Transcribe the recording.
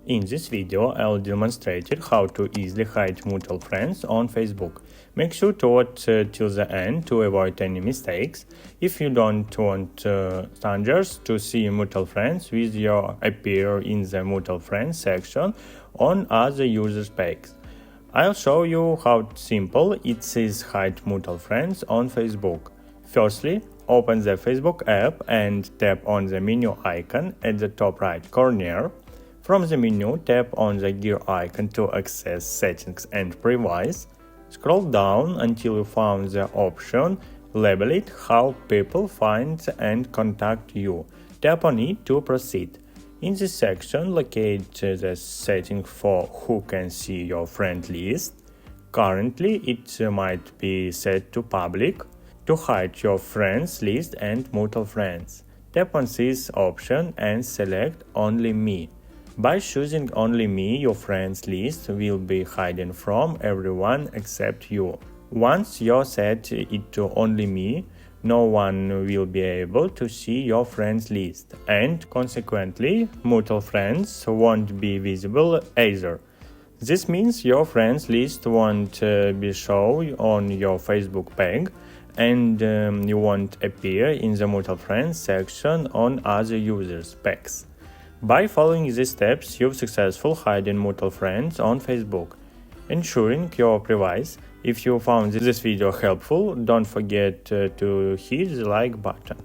In this video, I'll demonstrate how to easily hide mutual friends on Facebook. Make sure to watch till the end to avoid any mistakes. If you don't want strangers to see mutual friends with your appear in the mutual friends section on other users' pages, I'll show you how simple it is hide mutual friends on Facebook. Firstly, open the Facebook app and tap on the menu icon at the top right corner. From the menu, tap on the gear icon to access settings and privacy. Scroll down until you found the option label it how people find and contact you. Tap on it to proceed. In this section, locate the setting for who can see your friend list. Currently, it might be set to public. To hide your friends list and mutual friends, tap on this option and select Only Me. By choosing Only Me, your friends list will be hidden from everyone except you. Once you set it to Only Me, no one will be able to see your friends list, and consequently, mutual friends won't be visible either. This means your friends list won't be shown on your Facebook page, and you won't appear in the mutual friends section on other users' pages. By following these steps, you've successfully hidden mutual friends on Facebook, ensuring your privacy. If you found this video helpful, don't forget to hit the like button.